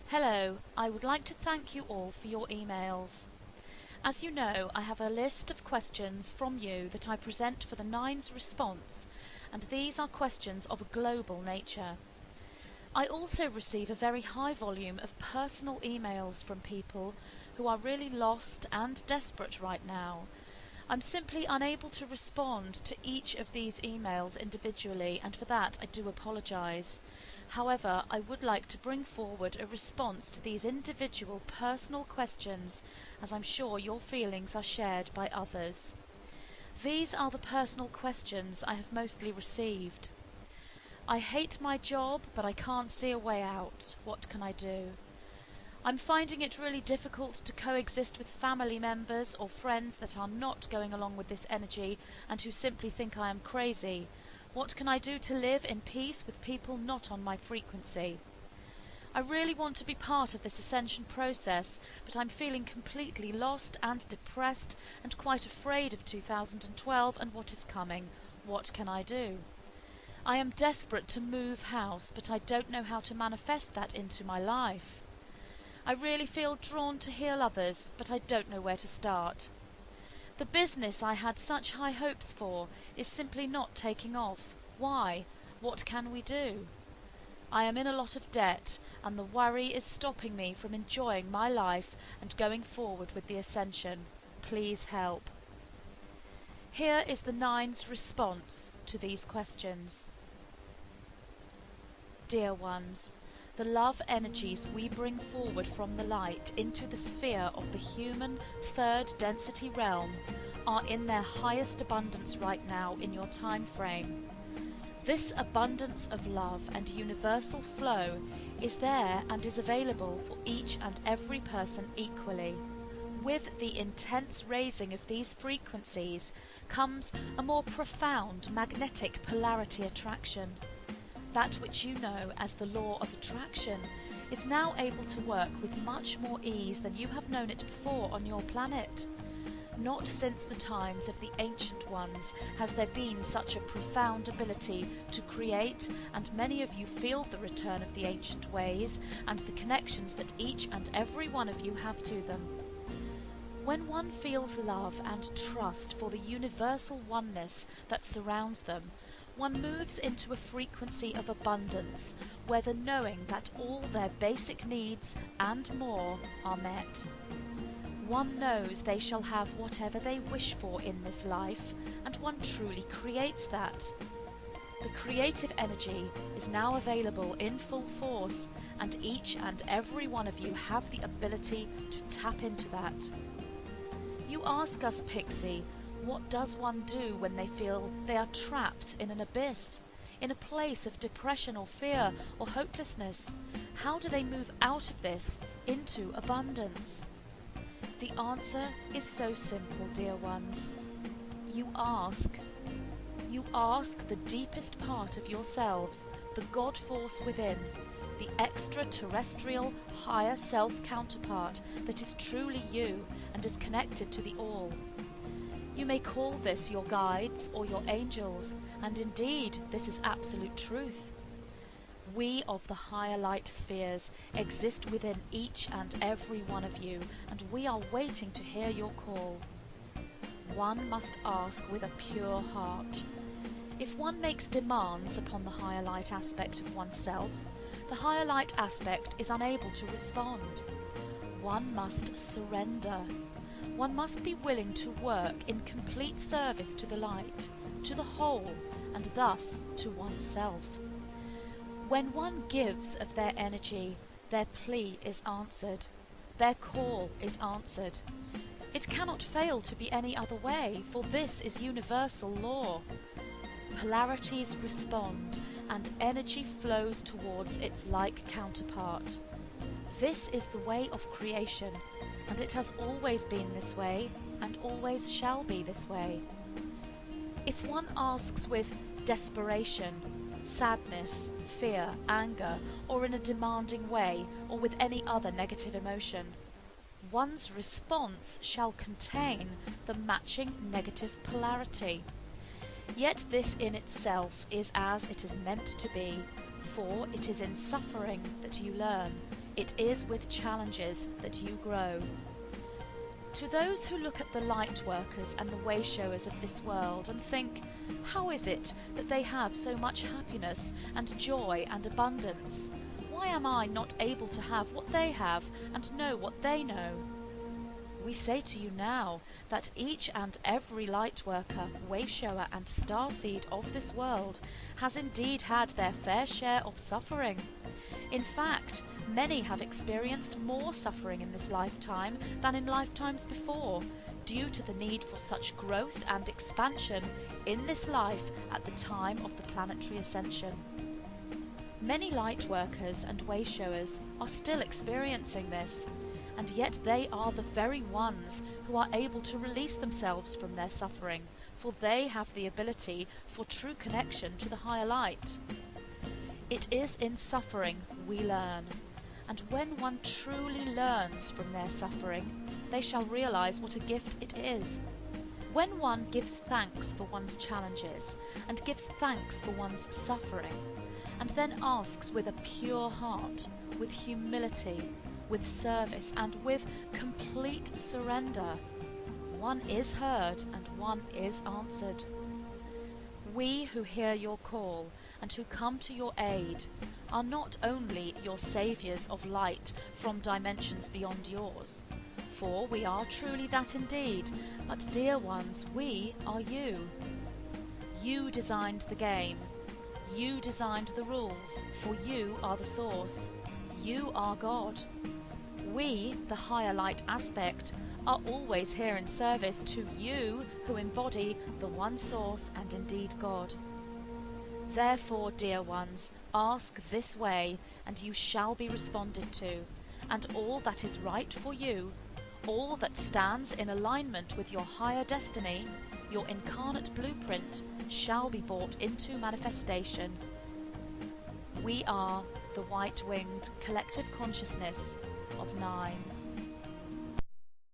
Hello, I would like to thank you all for your emails. As you know, I have a list of questions from you that I present for the Nine's response, and these are questions of a global nature. I also receive a very high volume of personal emails from people who are really lost and desperate right now. I'm simply unable to respond to each of these emails individually, and for that I do apologise. However, I would like to bring forward a response to these individual personal questions, as I'm sure your feelings are shared by others. These are the personal questions I have mostly received. I hate my job, but I can't see a way out. What can I do? I'm finding it really difficult to coexist with family members or friends that are not going along with this energy and who simply think I am crazy. What can I do to live in peace with people not on my frequency? I really want to be part of this ascension process, but I'm feeling completely lost and depressed and quite afraid of 2012 and what is coming. What can I do? I am desperate to move house, but I don't know how to manifest that into my life. I really feel drawn to heal others, but I don't know where to start. The business I had such high hopes for is simply not taking off. Why? What can we do? I am in a lot of debt, and the worry is stopping me from enjoying my life and going forward with the ascension. Please help. Here is the Nine's response to these questions. Dear ones, the love energies we bring forward from the light into the sphere of the human third density realm are in their highest abundance right now in your time frame. This abundance of love and universal flow is there and is available for each and every person equally. With the intense raising of these frequencies comes a more profound magnetic polarity attraction. That which you know as the law of attraction is now able to work with much more ease than you have known it before on your planet. Not since the times of the ancient ones has there been such a profound ability to create, and many of you feel the return of the ancient ways and the connections that each and every one of you have to them. When one feels love and trust for the universal oneness that surrounds them, one moves into a frequency of abundance, where the knowing that all their basic needs and more are met. One knows they shall have whatever they wish for in this life, and one truly creates that. The creative energy is now available in full force, and each and every one of you have the ability to tap into that. You ask us, Pixie, what does one do when they feel they are trapped in an abyss, in a place of depression or fear or hopelessness? How do they move out of this into abundance? The answer is so simple, dear ones. You ask. You ask the deepest part of yourselves, the God force within, the extraterrestrial higher self counterpart that is truly you and is connected to the all. You may call this your guides or your angels, and indeed this is absolute truth. We of the higher light spheres exist within each and every one of you, and we are waiting to hear your call. One must ask with a pure heart. If one makes demands upon the higher light aspect of oneself, the higher light aspect is unable to respond. One must surrender. One must be willing to work in complete service to the light, to the whole, and thus to oneself. When one gives of their energy, their plea is answered. Their call is answered. It cannot fail to be any other way, for this is universal law. Polarities respond, and energy flows towards its like counterpart. This is the way of creation, and it has always been this way, and always shall be this way. If one asks with desperation, sadness, fear, anger, or in a demanding way, or with any other negative emotion, one's response shall contain the matching negative polarity. Yet this in itself is as it is meant to be, for it is in suffering that you learn, It is with challenges that you grow. To those who look at the light workers and the way showers of this world and think, how is it that they have so much happiness and joy and abundance? Why am I not able to have what they have and know what they know? We say to you now that each and every light worker, way shower and starseed of this world has indeed had their fair share of suffering. In fact, many have experienced more suffering in this lifetime than in lifetimes before, due to the need for such growth and expansion in this life at the time of the planetary ascension. Many light workers and way showers are still experiencing this, and yet they are the very ones who are able to release themselves from their suffering, for they have the ability for true connection to the higher light. It is in suffering we learn, and when one truly learns from their suffering, they shall realize what a gift it is. When one gives thanks for one's challenges, and gives thanks for one's suffering, and then asks with a pure heart, with humility, with service, and with complete surrender, one is heard and one is answered. We who hear your call and who come to your aid are not only your saviours of light from dimensions beyond yours, for we are truly that indeed, but dear ones, we are you. You designed the game, you designed the rules, for you are the source, you are God. We, the higher light aspect, are always here in service to you who embody the one source and indeed God. Therefore, dear ones, ask this way, and you shall be responded to, and all that is right for you, all that stands in alignment with your higher destiny, your incarnate blueprint, shall be brought into manifestation. We are the white-winged collective consciousness of 9.